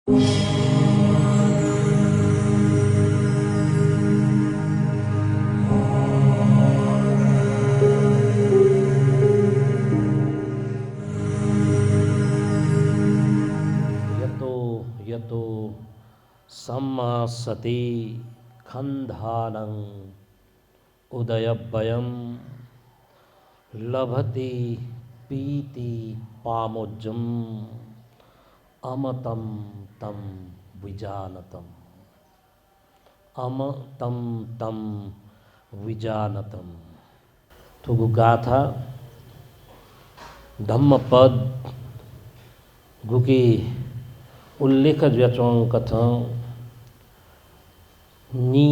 यतो यतो सम्मा सति खंधानं उदयभयं लभते पीति पामोज्जम अमतं तं विजानतम अमतं तं विजानतम। थुगु गाथा धम्मपद गुकी उल्लेख ज्याचों कथा नी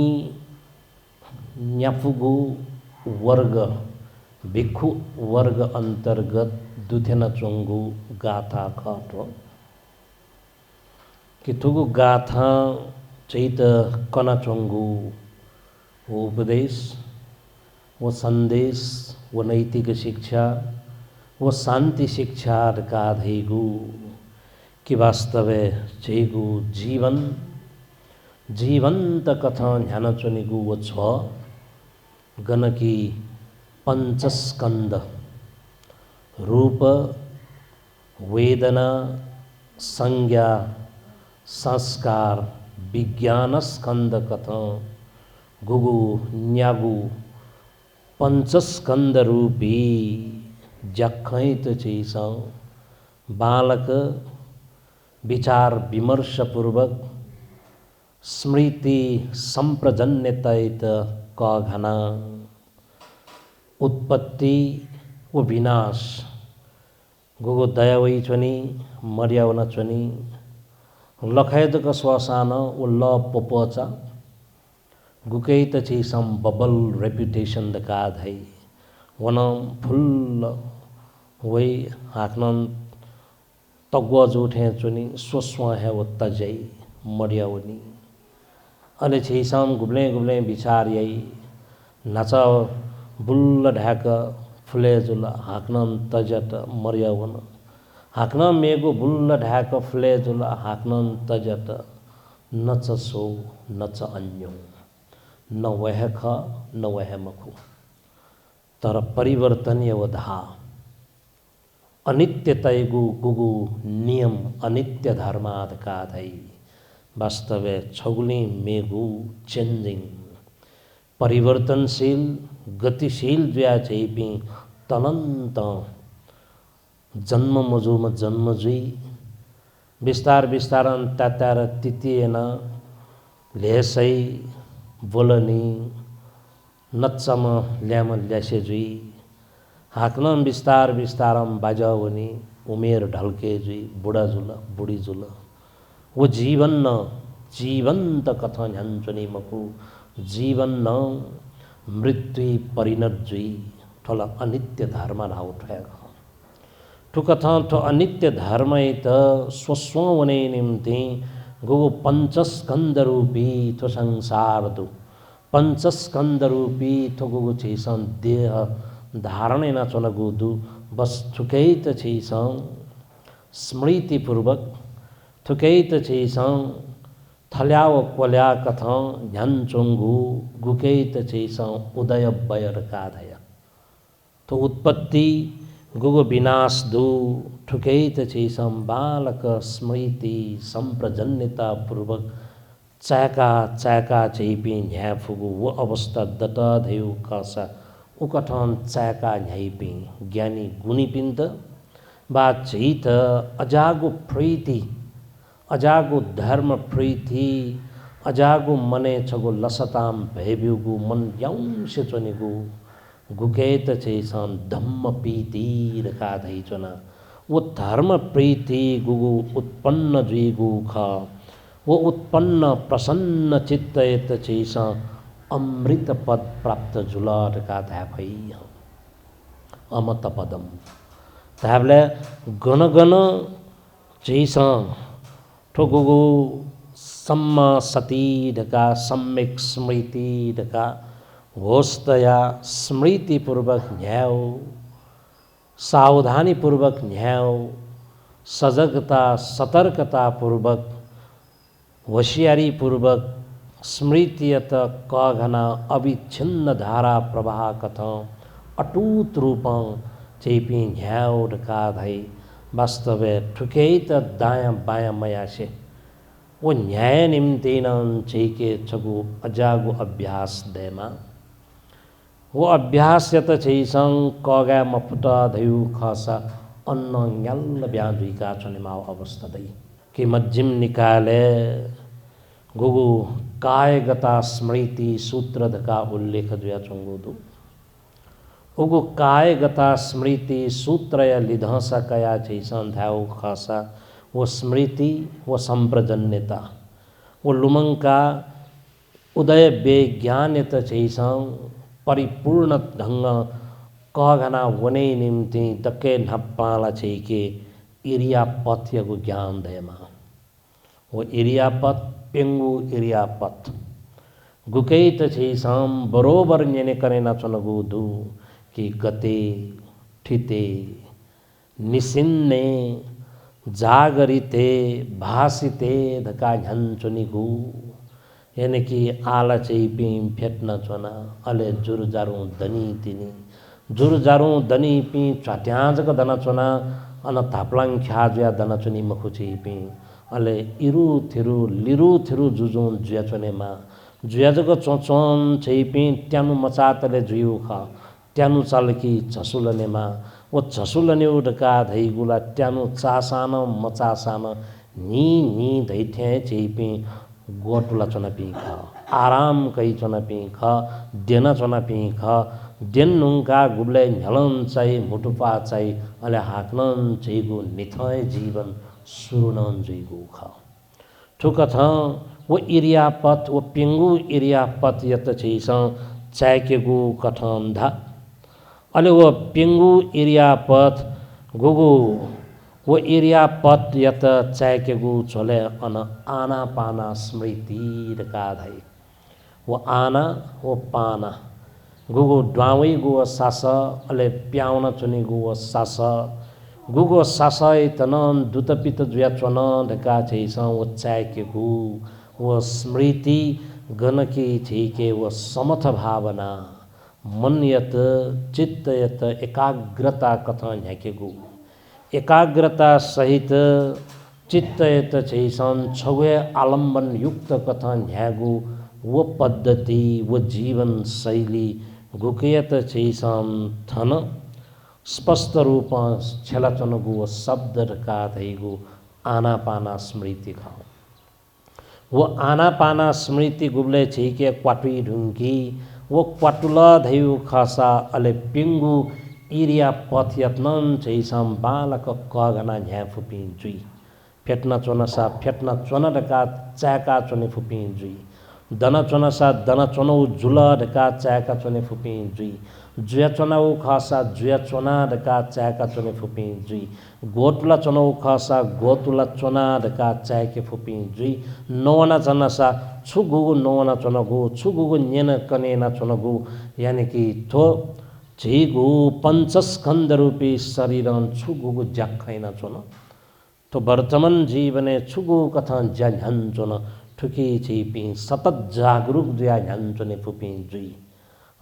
न्याफुगु वर्ग भिक्षु वर्ग अंतर्गत दुथेन चोंगु गाथा खटो कि थुगु गाथा चैत कना चोंगु वो उपदेश वो संदेश वो नैतिक शिक्षा वो शांति शिक्षा का धेगु कि वास्तवे चेगु जीवन जीवंत कथा ध्यान चुनिगु वो छ गणकी पंचस्कंद रूप वेदना संज्ञा संस्कार विज्ञान स्कंद कथा गुगु न्यागु पंचस्कंद रूपी जखैत चीज बालक विचार विमर्श पूर्वक स्मृति संप्रजन्यतैत क घना उत्पत्ति व विनाश गुगु दयावई चनी मर्यावना चनी लखैत का श्वासान व ल पोपचा गुकैत चीसम बबल रेपुटेशन दका धै वन फुल्ल वही हाकनन तग्वा जोठे चुनी स्वस्वा है वो तजै मर्यावनी अले छीसम गुब्ले गुब्ले विचार यही नाचा बुल्ल ढाक फुले जुल हाकनन तजट मर्यावन हाकन मेगो बुल्ल ढाक फुले जुल हाकनन तजट नच सो नच अन्यो न वह ख न वह मखु तर परिवर्तनीय वधा अनित्य तैगु गुगु नियम अनित्य धर्माद का धै वास्तवे छगुली मेगु चेंजिंग परिवर्तनशील गतिशील ज्या चैपी तनंत जन्म मजुम जन्म जुई विस्तार विस्तारन त्यात्यार तितिएन लेसै बोलनी नच्चम ल्याम ल्यासे जुई हाक्न विस्तार विस्तारम बाजावनी उमेर ढल्के जुई बुढा जुल बुढी जुल वो जीवन न जीवंत कथा ध्यानचुनी मकु जीवन न मृत्यु परिणत जुई ठोला अनित्य धर्म ना उठाया ठु कथा ठो अनित्य धर्म त स्वस्वने निम्ति गो पंचस्कंद रूपी ठो संसार दु पंचस्कंद रूपी ठो गो छेसन देह धारणै न चन गुदु बस ठुकै त छेसन स्मृति पूर्वक ठुकै त छेसन थल्याव कोल्या कथा ध्यान चोंगु गुकै त छेसन उदय बयर काधय तो उत्पत्ति गुगु विनाश दु ठुकै त छेसन बालक स्मृति संप्रजन्यता पूर्वक चाका चाका चैपी न्या फुगु वो अवस्था दत धेउ कसा उकठन चाका न्याइपी ज्ञानी गुणी पिन्त बा चैत अजागु प्रीति अजागु धर्म प्रीति अजागु मने छगु लसताम भैब्युगु मन याउँसे चनिगु गुकेत चेसन धम्म पीति रका धैचना वो धर्म प्रीति गुगु उत्पन्न जुइगु ख वो उत्पन्न प्रसन्न चित्तयत चेसन अमृत पद प्राप्त जुलट का धाफै अमत पदम धाबले गण गण चेसन ठोगुगु सम्मा सती ढका सम्यक स्मृति ढका होस्तया स्मृतिपूर्वक न्याओ सावधानीपूर्वक न्याओ सजगता सतर्कतापूर्वक होशियारीपूर्वक स्मृतियत कघना अविच्छिन्न धारा प्रवाह कथ अटूट रूप चेपी झ्याउ ढका धै वास्तव ठुकै त दायाँ बायाँ मयासे वो न्याय निम्ति न चैके छगु अजागु अभ्यास देमा वो अभ्यास यत छैसं कगा मफुट धयु खसा अन्न न्याल ब्याजुइका छनेमाव अवस्था दै कि मज्जिम निकाले गुगु कायगता स्मृति सूत्र धका उल्लेख दुया चंगुदु उगु कायगता स्मृति सूत्र या लिधसा कया छैसं धाउ खसा वो स्मृति वो संप्रजन्यता वो लुमंका उदय विज्ञान्यत छैसं परिपूर्ण ढंग कहना वने निम्ति दक्के नप्पाला छैके इरियापथ्यको ज्ञान दयमा वो इरियापथ पेंगु इरियापथ गुकै त छैसं बरोबर नेने करेना चनगु दु कि गते ठिते निसिन्ने जागरिते भासिते धका झन्चुनिगु यानी कि आला चैपी फेट्न चोना अले जुरजारू दनी तिनी जुरजारू दनी पी चाट्याजक दना चोना अन थाप्लाङ ख्याजुया दना चुनी मखु चैपी अले इरु थिरु लिरु थिरु जुजुन जुया चोनेमा जुयाजक चोचोन चैपी ट्यानु मचातले जुयु ख ट्यानु चालकी झसुलनेमा वो झसुलने उडका धैगुला ट्यानु चासान मचासान नी नी धैठ्या चैपी गोटुला चोना पी ख आराम कई चोना पी ख देना चोना पी ख देन नुंका गुब्ले झलन चाहिँ मुटुपा चाहिँ अले हाक्नन चैगु निथय जीवन सुरुनन जैगु ख ठुक थ वो इरियापथ वो पिंगु इरियापथ यत छैसं चाकेगु कठन्धा अले वो पिंगु इरियापथ गुगु वो इरियापथ यत चाकेगु चले अन आना पाना स्मृति रकाधै वो आना वो पाना गुगु ड्वावै गु सास अले प्याउन चुनि गु सास गुगु सास तन दुतपित जुया चोन ढका छैसं वो चाकेगु वो स्मृति गणकी छैके वो समथ भावना मन यत चित्त यत एकाग्रता कथा झ्याकेगु एकाग्रता सहित चित्त यत छैसं छगुए आलम्बन युक्त कथा झ्यागु वो पद्धति वो जीवन शैली गुकयत छैसं थन स्पष्ट रूप छेलाचनगु वो शब्द का धैगु आनापाना स्मृति खाओ वो आनापाना स्मृति गुब्ले छैके क्वाटुई ढुंकी वो क्वाटुला धैउ खसा अले पिंगु इरिया पथ यत्नन छैसं बालक कगना झ्या फुपी जुई फेट्न चोनसा फेट्न चोन ढका चाका चोने फुपी जुई दन चोनसा दन चोनौ जुल ढका चाका चोने फुपी जुई जुया चोनाउ खसा जुया चोना ढका चाका चोने फुपी जुई गोटुला चोनौ खसा गोतुला चोना ढका चाके फुपी जुई नवना चनसा छुगुगु नवना चोनगु छुगुगु न्यन कनेना चोनगु यानी कि थो झिगु पंचस्कंद रूपी शरीरन छुगुगु जाखैना चोन तो वर्तमान जीवने छुगु कथा झ्यान चोन ठुकी छिपी सतत जागरूक दुया झ्यान चोने फुपी जुई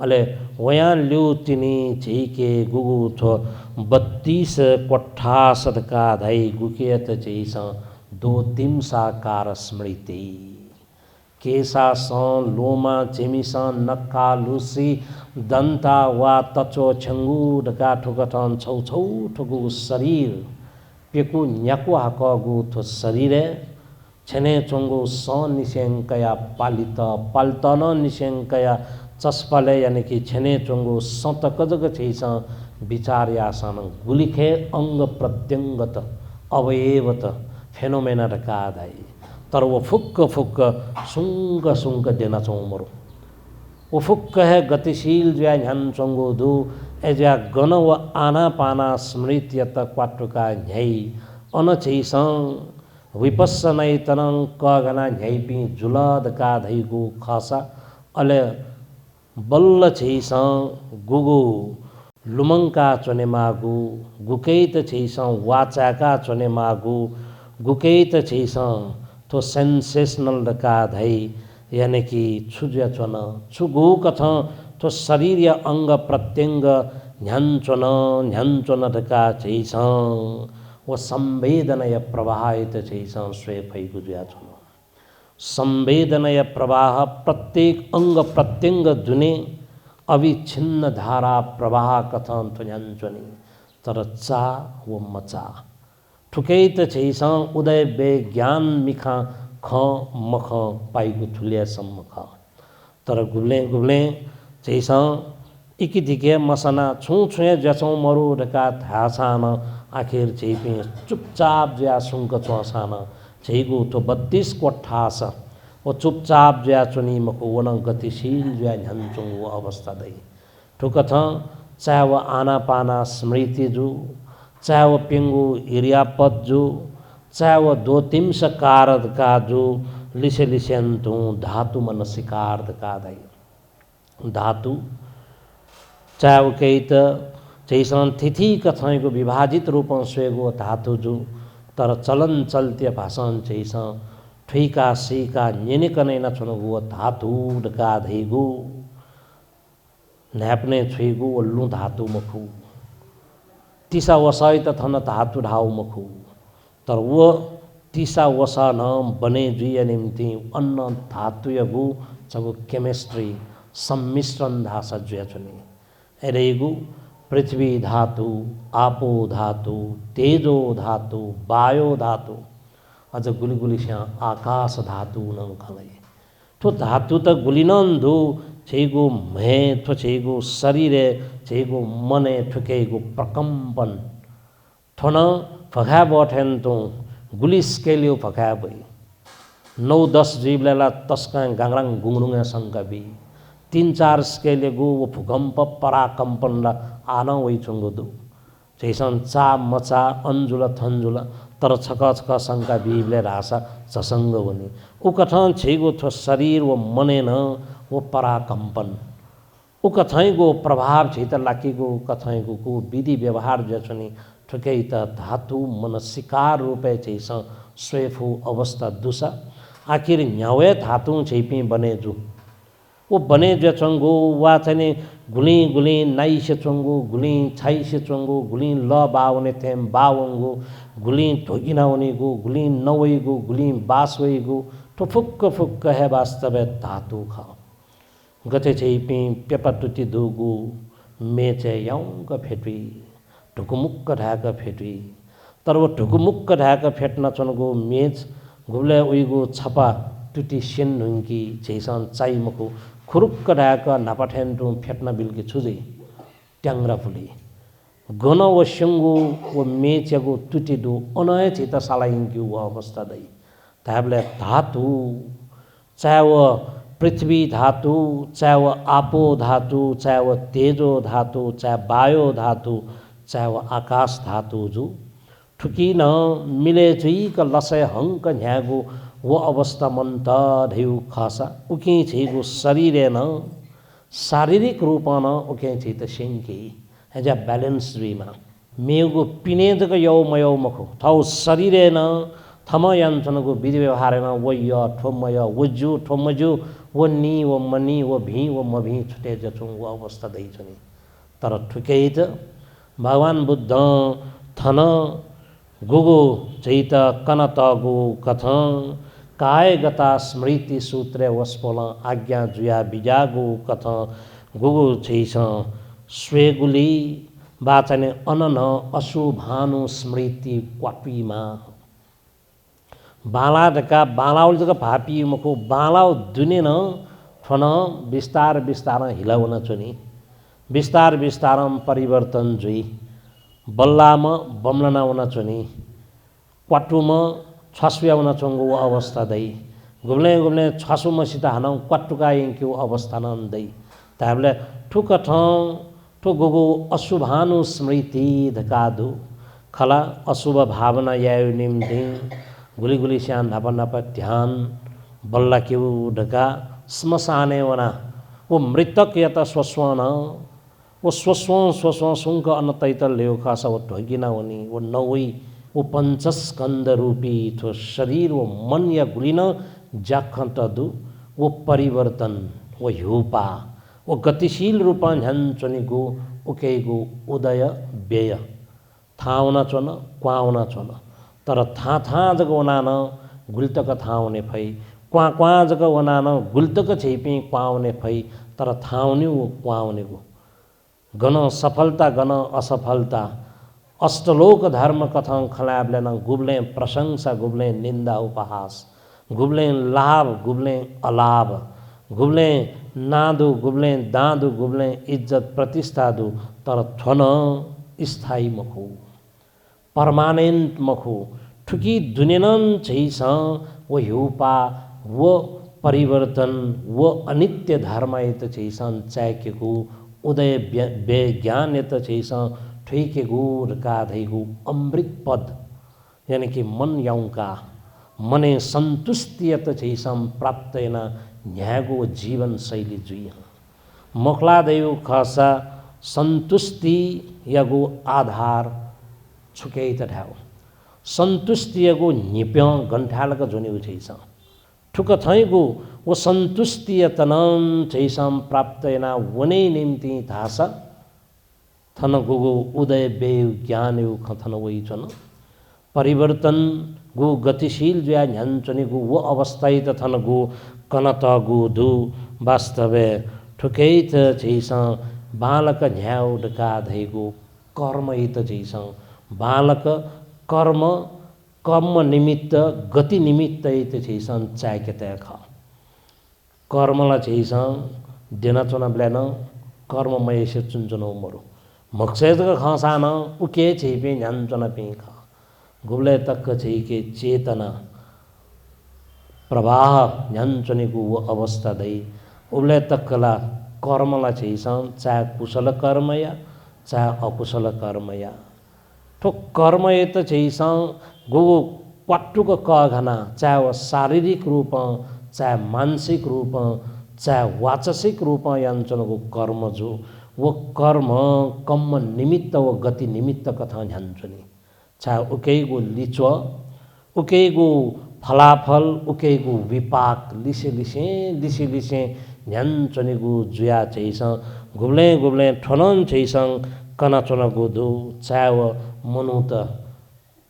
अले वयां ल्यू तिनी झिके गुगु थो 32 कोठा सदका धाई गुकियत छैस दो तिमसाकार स्मृति केसा स लोमा झेमिस नक्का लुसी दन्ता वा तचो छंगु ढका ठोकठन छौ छौ ठोगु शरीर पेकु न्याकु हाकगु थो शरीर छने चोंगु स निशंकया पालित पाल्तन निशंकया चस्पले यानी कि छेने चोंगु सतकजग छैस विचार यासन गुलिखे अंग प्रत्यंगत अवयवत फेनोमेना ढका धाई तर वो फुक्क फुक्क सुंग सुंग देना चौमरो वो फुक्क है गतिशील ज्या झ्यान चोंगु दु एज्या गण व आना पाना स्मृत्यत क्वाटुका झ्याई अन छैसं विपस्सनै तनं कगना झ्याइपी जुलदका धैगु खसा अले बल्ल छैसं गुगु लुमंका चोने मागु गुकैत छैसं वाचाका चोने मागु गुकैत छैसं तो सेंसेशनल का धई यानी कि छुज्या चुन छुगु कथ तो शरीर या अंग प्रत्यंग ध्यान चुन का चैस वो संवेदनय प्रवाहित चैस स्वे फैगुज्या चुन संवेदनय प्रवाह प्रत्येक अंग प्रत्यंग जुने अविच्छिन्न धारा प्रवाह कथन तुझनी तर चा वो मचा ठुकै त छैस उदय बे ज्ञान मिखा ख मख पाइगु थुलियासम्म ख तर गुब्ले गुब्ले छैस इकिधिके मसना छुछुए जसौँ मरु ढका थासान आखिर छैपे चुपचाप ज्या सुङ्क चुसान छैगु तो 32 कोठास वो चुपचाप ज्या चुनी मको वन गतिशील ज्या झन्चुङ वो अवस्था दै ठुकथ चाहे वो आना पाना स्मृति जु चाहे वो पिंगु इरियापद जु चाहे वो दो तिम्स कारद का जु लिसे लिसेन्तु धातु मन सिकारद का दै धातु चाहे वो कही त जैसन तिथि कथाको विभाजित रूपमा स्वेगो धातु जु तर चलन चल्त्य भाषण जैसन ठुइका सीका निनिकनै नछुनुगु धातु डका धैगु न्याप्ने छुइगु ओल्लु धातु मखु तिसा वसाई त थन धातु ढाउ मखु तर वो तिसा वसा न बने जुय निम्ति अन्न धातु यगु जगु केमिस्ट्री सम्मिश्रण धासा जुय छुनि एरेगु पृथ्वी धातु आपो धातु तेजो धातु वायो धातु अझ गुलिगुलिस्या आकाश धातु नंखलै तो धातु त गुलिनन्धु छैगु महे थो छैगु शरीरे छैगु मने ठुकेगु प्रकम्पन थोन फखा बठेन तो गुलिस्केल्यो फखा भई 9-10 जीवलेला तस्का गांगराङ गुङरुङा संकबी 3-4 स्केले गु वो भूकंप पराकम्पन ला आना वही चुंगुदु जैसन चा मचा अंजुल थंजुल तर छक छक शंका बीबले रासा ससंग हुने उ कथन छेगो थो शरीर वो मने न वो पराकम्पन उ कथैगो प्रभाव छित लाकीगो कथैगो को विधि व्यवहार जछनी ठुकै त धातु मन शिकार रूपे छैस स्वेफु अवस्था दुसा आखिर न्यावे धातु छैपी बने जु वो बने जचंगो वा चाहिँ गुली गुली नाई से चंगो गुली छाई से चंगो गुली ल बावने थेम बावंगो गुली ढोगिना उनीगो गुली नवईगो गुली बासवईगो तो फुक्क फुक्क है वास्तव धातु खा गते छैपी पेपटुति दुगु मेचे याउंग फेटवी ढुकुमुक्क ढाक फेटवी तर वो ढुकुमुक्क ढाक फेट्न चनको मेच गुब्ले उइगो छपा टुटी सेन हुंकी जैसन चाइमको खुरुक्क ढाक नापाठेन्टु फेट्न बिल्की छुजे ट्याङ्रा फुली गन व स्यङ्गु व मेचगु टुटिदु अनय चित सालाइङ्की व अवस्था दै ताबले धातु चाहे वो पृथ्वी धातु चाहे वो आपो धातु चाहे वो तेजो धातु चाहे वायो धातु चाहे वो आकाश धातु जु ठुकिन मिले जुइक लसय हङ्क न्यागु वो अवस्था मन त ढेउ खासा उके छैगु शरीरे न शारीरिक रूप न उके छै त सेङ्की एज बैलेंस वीमा मेगु पिनेजक यौ मयौ मखो थौ शरीरे न थम यान्छनको विधि व्यवहार न वो य ठोमय वजु ठोमजु वो नि वो मनी वो भी वो मभी छुटे जछु वो अवस्था दै छनि तर ठुकै त भगवान बुद्ध थन गुगु चैत कनत गु कथं कायगता स्मृति सूत्रे वस्पोल आज्ञा जुया बिजागु कथं गुगु छैस स्वेगुली बाचने अनन अशुभानु स्मृति क्वापीमा बाला ढका बालाउल जग भापी मको बालाउ दुने न ठन विस्तार विस्तार हिलाउन चुनी विस्तार विस्तारम परिवर्तन जुई बल्लामा बमलना हुन चुनी क्वाटुमा छसुयाउन चंगो अवस्था दै गुब्ले गुब्ले छसु मसित हानौ क्वाटुका इंक्यु अवस्था नन दै ताबले ठुक ठ ठो गोगो अशुभानु स्मृति धकादु खला अशुभ भावना यायु निम्ति गुली गुली श्यान नप नप ध्यान बल्ला क्यु ढका स्मशाने वना वो मृतक यत स्वस्वन वो स्वस्व स्वस्व सुंक अनतैत ल्यो खासा वो ढगिना वनी वो नवई वो पंचस्कंद रूपी थो शरीर वो मन या गुलिन जाखंत दु वो परिवर्तन वो ह्युपा वो गतिशील रूपा झन्चनिगु उकेगु उदय व्यय थाउना चोन क्वाउना चोन तर था जग वनान गुल्तक थाउने फै क्वा जग वनान गुल्तक छेपी क्वाउने फै तर थाउने वो क्वाउने गो गण सफलता गण असफलता अष्टलोक धर्म कथं खलाबलेन गुब्ले प्रशंसा गुब्ले निंदा उपहास गुब्ले लाभ गुब्ले अलाभ गुब्ले नादु गुब्ले दादु गुब्ले इज्जत प्रतिष्ठा दु तर थन स्थायी मखु परमानेंट मखु ठुकी दुनियन छैस वो ह्युपा वो परिवर्तन वो अनित्य धर्म यत छैसन चाकेको उदय ज्ञान यत छैस ठुकेगु रकाधैगु अमृत पद यानी कि मन यौका मने संतुष्टि यत छैसम प्राप्त न न्यागो जीवन शैली जुई मोखला दैव खसा संतुष्टि यगो आधार छुके त ढाउ संतुष्टि यगो निप्य गंठालक जुनि छैस ठुक थैगो वो संतुष्टि यतनम छैसम प्राप्त न वने निम्ति थासा थन गुगो उदय बेव ज्ञान यु खथन वही छन परिवर्तन गु गतिशील जुया झन्चनि गु वो अवस्था त थन गु कनत गु दु वास्तवे ठुकै त छैस बालक झ्याउ डका धैगु कर्म त छैस बालक कर्म कर्म निमित्त गति निमित्त त छैस चाकेता ख कर्मला छैस दिन चुना ब्ल्यान कर्ममय से चुनचुनो मरु मकसद का खासान उके छेपे झन्चन पेख गुब्ले तक के चेतना प्रवाह झन्चनेको वो अवस्था दै उब्ले तकला कर्मला छैसन चाहे कुशल कर्म या चाहे अकुशल कर्म या ठो कर्म ये त छैसन गो क्वाटुक कघना चाहे वो शारीरिक रूप चाहे मानसिक रूप चाहे वाचसिक रूप याञ्चनको कर्म जो वो कर्म कम्म निमित्त वो गति निमित्त कथा झन्चनी चाहे उकेगो लिच्व उकेगो फलाफल उकेगो विपाक लिसे लिसे झन्चनीगो जुया छैस गुब्ले ठनन छैस कना चुनगो दु चाहे वो मनुत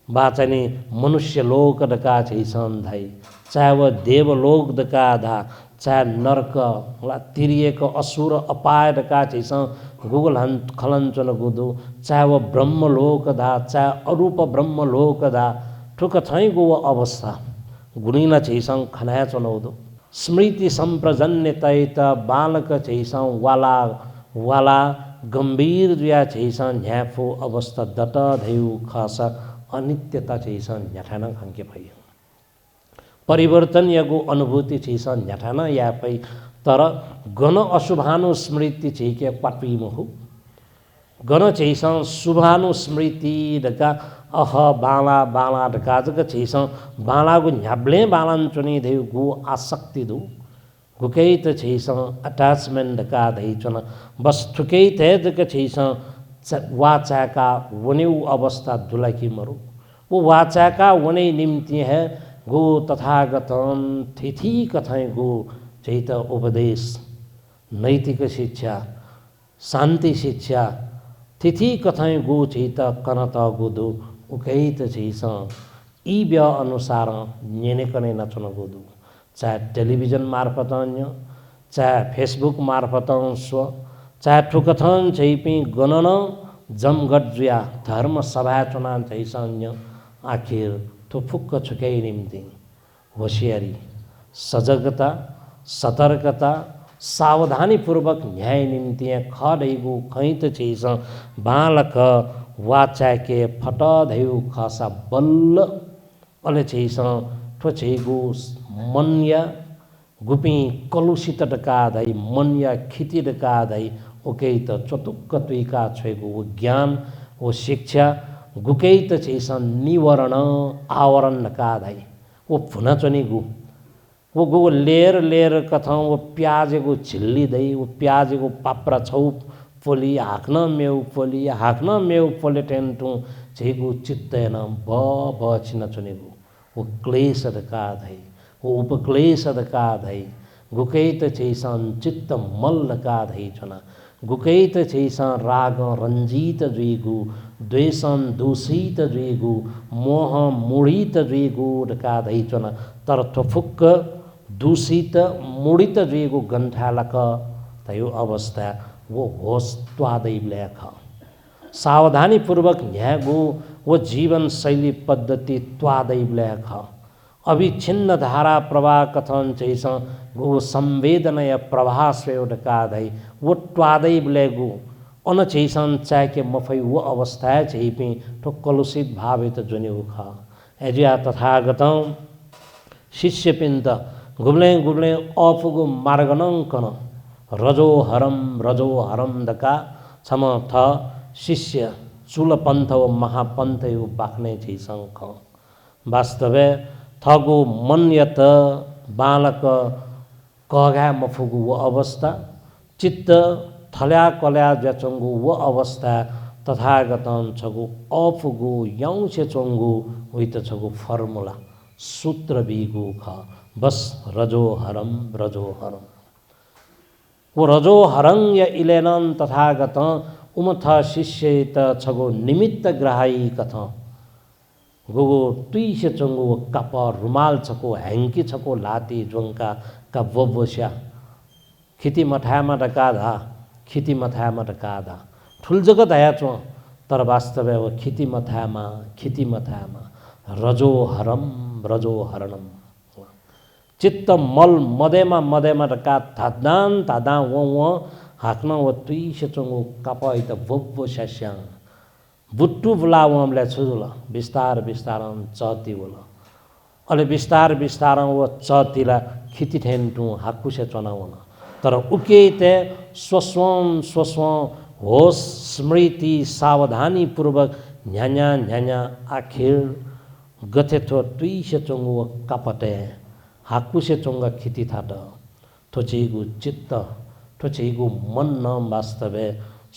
बाचनी मनुष्य लोक डका छैसन धाई चाहे वो देवलोक डका धा चाहे नर्क तिरिएको असुर अपाय डका छैस गुगल खलञ्चन गुदु चाहे वो ब्रह्मलोक धा चाहे अरूप ब्रह्मलोक धा ठुक छैगो वो अवस्था गुणिना छैसं खनाया चनौदो स्मृति संप्रजन्य तैत बालक छैसं वाला गंभीर जुया छैसं झ्याफो अवस्था दट धैउ खास अनित्यता छैसं झ्याठाना खंके भई परिवर्तन यगो अनुभूति छैसं झ्याठाना यापै तर गण अशुभानु स्मृति छैके पाटुइमहु गण छैसं शुभानु स्मृति डका अह बाला डका जग छैसं बालागु झ्याब्ले बालान चुनि धेउ गु आसक्ति दु गुकै त छैसं अट्याचमेन्ट डका धै चुन बस ठुकै थे जग छैसं वाचाका वनेउ अवस्था दुलाकी मरु वो वाचाका वने निम्ति है गो तथागतम थिथि कथाएं गो चैत उपदेश नैतिक शिक्षा शांति शिक्षा तिथि कथाएं गो चैत कनत गोदु उकैत छैस ई व्य अनुसार नेने कने नचन गोदु चाहे टेलिभिजन मार्फत अन्य चाहे फेसबुक मार्फत स्व चाहे ठुकथन छैपी गणन जमगट जुया धर्म सभा चुनाव छैस अन्य आखिर तो फुक्क छुकै निम्ति होशियारी सजगता सतर्कता सावधानीपूर्वक न्याय निम्ति खडैगु खैत छैस बालक वाचाके फट धैउ खसा बल्ल अले छैस ठोछैगु मन्या गुपी कलुषित डका धै मन्या खिति डका धै ओकै त चतुक्क तुइका छैगु ज्ञान वो शिक्षा गुकै त छैस निवरण आवरण डका धै वो फुना चनी गु वो गो लेयर कथा वो प्याजेको झिल्ली दई वो प्याजेको पाप्रा छौ पोली हाक्न मेउ पोली हाक्न मेउ पोले टेन्टु 제구 चित्तेन ब चुनेगु वो क्लेशद काधै वो उपक्लेशद काधै गुकैत चैसान चित्त मल्ल काधै छना गुकैत चैसान राग रंजीत द्वेगु द्वेषं दूषित द्वेगु मोह मूढ़ित द्वेगु काधै छना तर थफुक्क दूषित मूढ़ित द्वेगु गंठालक तयो अवस्था वो होश त्वादै लेख सावधानी पूर्वक न्यागो वो जीवन शैली पद्धति त्वादै लेख अविच्छिन्न धारा प्रवाह कथन चैस गो संवेदनय प्रवाह स्वेड काधै वो ट्वादै ब्लेगु अन चैसन चाके मफै वो अवस्था चैपि तो कलुषित भावित जुन्यु ख एजिया तथागतौ शिष्यपिन्त गुब्ले गुब्ले अफुगु मार्गनंकन रजो हरम दका छम थ शिष्य चुलपन्थ व महापन्थ यो बाख्ने चैसंख वास्तवे थगो मन्यत बालक कघा मफुगु वो अवस्था चित्त थल्या कल्या जचंगु वो अवस्था तथागतन छगु अफुगु यौसे चंगु वित छगु फर्मुला सूत्र बिगु ख बस रजो हरम वो रजो हरं य इलेनन तथागत उमथ शिष्य त छगो निमित्त ग्राही कथ गोगो तुइस चंगो कप रुमाल छको हैंकी छको लाती ज्वंका का वोस्या खिति मठामा डकाधा खिति मथामा डकाधा ठुल जगत आया चो तर वास्तव वो खिति मथामा रजो हरणम चित्त मल मदेमा मदेमा डका थादान थादा वो हाक्न वो तुइस चंगो कप इत वोस्या बुट्टु बुला वमले छुजुला बिस्तार बिस्तारन चती बोला अले बिस्तार बिस्तारन वो चतीला खिति ठेन्टु हाकुसे चनावना तर उके ते स्वस्वं होश स्मृति सावधानी पूर्वक न्यान्या आखिर गथे थो तुइसे चंगु कपटे हाकुसे चंगा खिति थाट थोचेगु चित्त थोचेगु मन न वास्तवे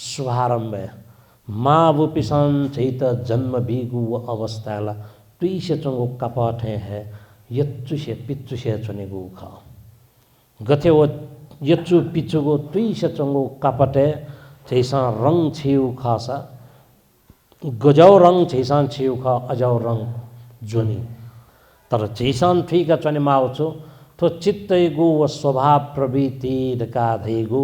शुभारंभे माँ वो पिसान चैत जन्म बीगु अवस्थाला तुइसे चंगो कपटे है यच्चुसे पिच्चुसे चनेगु ख गथे वो यच्चु पिच्चुगो तुइसे चंगो कपटे चैसा रंग छिउ खासा गजाउ रंग चैसान छिउ ख अजाउ रंग जोनी तर चैसान ठीक चने माउचो तो चित्तैगु व स्वभाव प्रवृत्ति डका धैगु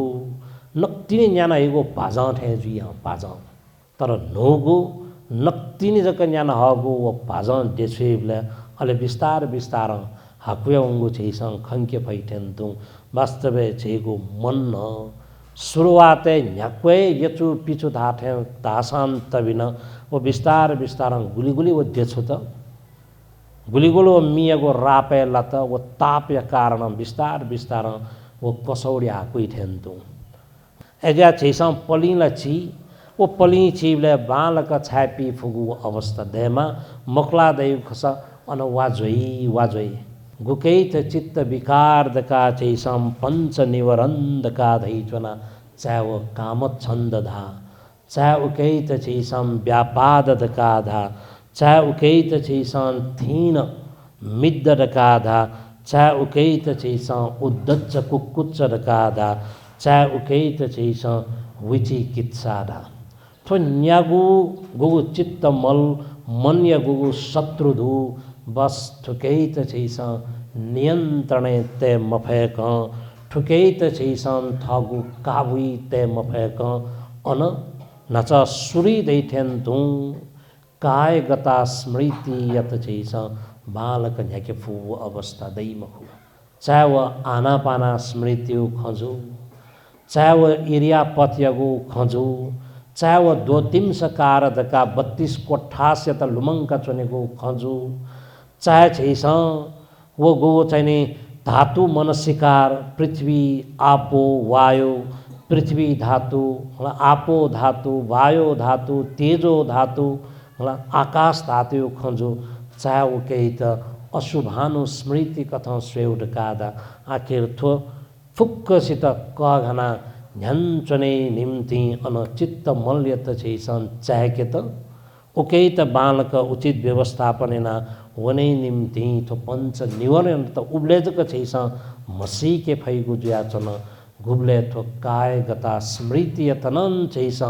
नक्तिने न्याना हेगो पाजा ठे जुया पाजा तर नोगो नक्तिनी जक न्याना हगो व पाजन देछेबले अले बिस्तार बिस्तार हाकुया उंगो चैसं खंके फैटेन्तु वास्तवे चेगो मन शुरुआते न्याक्वे यचु पिछु धाठे तासान तबिन वो बिस्तार बिस्तार गुली वो देछु त गुलीगुलो मियागो रापे लत वो तापया कारण बिस्तार बिस्तार वो कसौडी हाकुइ ठेन्तु एजा चैसं पलिला छि वो पली चीवले बालक छापी फुगु अवस्था देमा मकला दैव खस अन वाजोई गुकैत चित्त विकार दका चैसम पंच निवरंद का धैचना चाहे वो कामत छंद धा चाहे उकैत चैसम व्यापाद दका धा चाहे उकैत चैसम थीन मिद्द दका धा चाहे उकैत चैसम उद्दच्च कुक्कुच्च दका धा चाहे उकैत चैसम विचिकित्सा धा तो न्यागु गुगु चित्त मल मन या गुगु शत्रुधु बस ठुकैत छैसा नियंत्रणे ते मफेक ठुकैत छैसन थगु काबुई ते मफेक अन नच सुरी दैथेन तु काय गता स्मृति यत छैसा बालक न्याके फु अवस्था दैमखु चाहे वह आनापाना स्मृति खजु चाहे वह इरिया पथयगु खजु चाहे वो दो तिम सकार दका 32 कोठास त लुमंका चनेको खजु चाहे छैस वो गो चाहिने धातु मनसिकार पृथ्वी आपो वायु पृथ्वी धातु आपो धातु वायु धातु तेजो धातु आकाश धातु खजु चाहे वो केही त अशुभानु स्मृति कथा स्वेउड कादा आखिर थो फुक्कसित कघना ध्यानचने निम्ति अन चित्त मल्यत छैसन चाहेके त ओके त बालक उचित व्यवस्थापनेना वनै निम्ति थो पंच निवारण त उब्लेजक छैस मसी के फैगु जुयाचन गुब्ले थो काय गता स्मृति यतनन छैस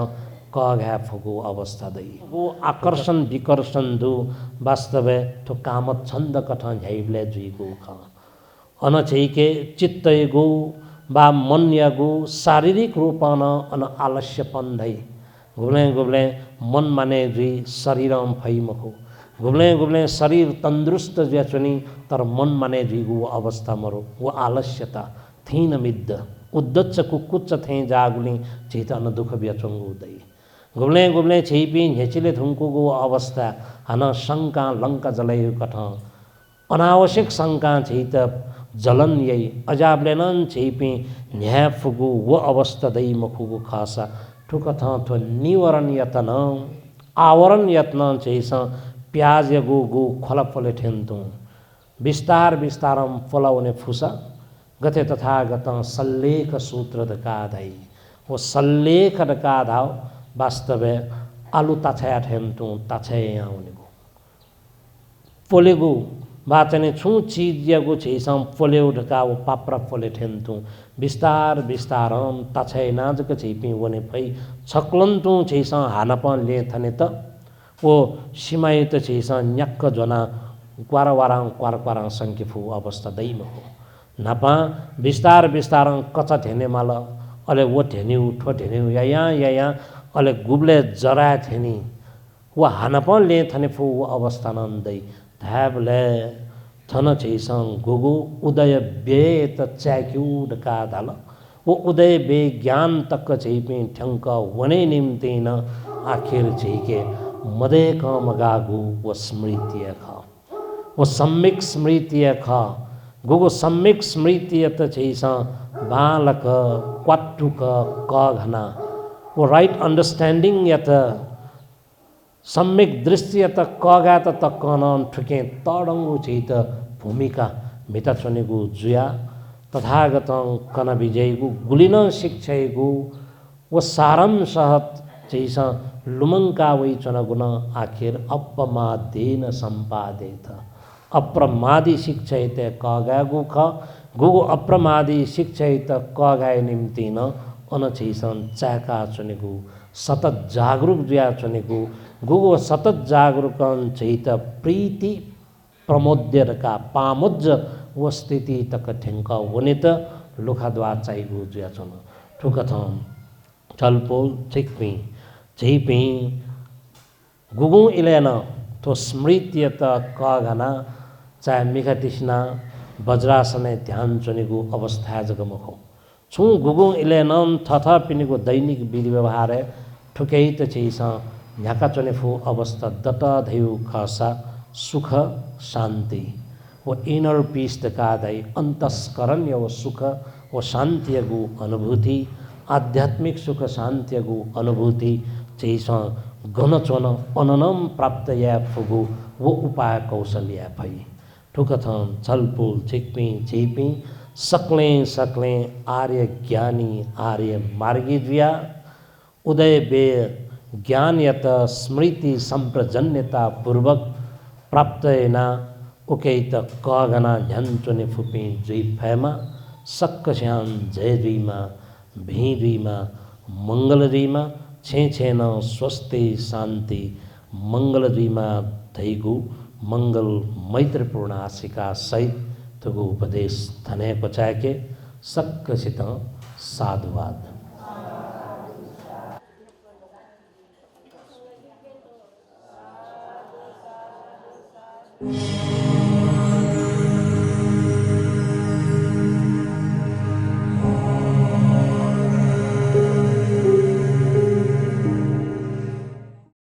कघा फगु अवस्था दै वो आकर्षण विकर्षण दु वास्तवे थो काम छन्द कठ झैब्ले जुइगु ख अन छैके चित्तयगु बा मन्यगु शारीरिक रूपन अन आलस्यपन धै गुब्ले गुब्ले मन माने जुई शरीरम फैमको गुब्ले गुब्ले शरीर तंदुरुस्त ज्याचुनी तर मन माने जुइगु अवस्था मरो वो आलस्यता थीन मिद्द उद्दच्च कुकुच्च थे जागुली चेतन दुख व्यचंगु दै गुब्ले गुब्ले छैपी झेचिले थुंकुगु अवस्था हन शंका लंका जलय कठ अनावश्यक शंका छैत जलन यही अजाब्लेनन छैपी न्याफुगु वो अवस्था दै मखुगु खासा ठुकथ थो निवरण यतन आवरण यत्न छैस प्याज गु गु खलफले ठेन्तु विस्तार विस्तारम फलाउने फुसा गते तथागत सल्लेख सूत्र दकाधै वो सल्लेख दकाधाव वास्तवे आलु ताछया ठेन्तु ताछया आउनेगु पोलेगु बाचने छु चीज यगु छैसम पोलेउ ढका वो पाप्रा पोले ठेन्तु विस्तार विस्तारम ताछै नाजक छैपी वने फै छक्लन्तु छैस हानपन ले थने त वो सीमायुत छैस न्याक्क जना क्वारवाराङ क्वारक्वाराङ संख्यफु अवस्था दैम हो नापा विस्तार विस्तारङ कचा ठेने माल अले वो ठेन्यु ठो ठेन्यु या अले गुब्ले जरा ठेनी वो हानपन ले थने फु अवस्था नन्दै धाबले थन छैसङ गुगु उदय बेत च्याक्युड का धाल वो उदय बे ज्ञान तक छैपी ठ्यांक वने निम्तेन आखिर छैके मदे काम गागु वो स्मृतिय ख वो सम्यक स्मृतिय ख गुगु सम्यक स्मृतिय त छैस बालक क्वाट्टुक क घना वो राइट अंडरस्टैंडिंग यत सम्यक दृश्य त कगा त कन ठुके तडङ्गु छैत भूमिका मिता छनेगु जुया तथागत कन विजयगु गुलिन शिक्षयगु वो सारम सहत छैस लुमंका वै चनगुण आखिर अपमादेन संपादित अप्रमादी शिक्षयित कगागु ख गुगु अप्रमादी शिक्षयित कगाय निम्तिन अन छैसन चाका चनेगु सतत जागरूक जुया चनेगु गुगु सतत जागरूकन छैत प्रीति प्रमोद्यरका पामोज्ज वो स्थिति तक ठेंका वने त लुखाद्वा चाहिगु जुया चन ठुकथम चलपोल छिक्पी झैपी गुगु इलेन तो स्मृति त कघना चाहे मिखा तिस्ना वज्रासने ध्यान चनेगु अवस्था जगमखो छु गुगु इलेनम थथा पिनेगु दैनिक विधि व्यवहार ठुकै त छैस झ्याका चनेफु अवस्था दत धैउ खसा सुख शान्ति वो इनर पीस दकादै अंतस्करण वो सुख वो शान्तियगु अनुभूति आध्यात्मिक सुख शान्तियगु अनुभूति छैस गन चन अननम प्राप्त या फुगु वो उपाय कौशल या भई ठुकथन छलपुल छिक्पी छिपी सक्ले सक्ले आर्य ज्ञानी आर्य मार्गी जुया उदय बे ज्ञान यत स्मृति संप्रजन्यता पूर्वक प्राप्त ना उकेत कगना झन्चुने फुपी जुई फैमा सक्क श्याम जय जुईमा भी जुईमा मंगल जुईमा छे छेन स्वस्ति शान्ति मंगल जुईमा धैगु मंगल मैत्रीपूर्ण आशिका सहित तुगु उपदेश धने पचाके सक्कसित साधुवाद Yeah.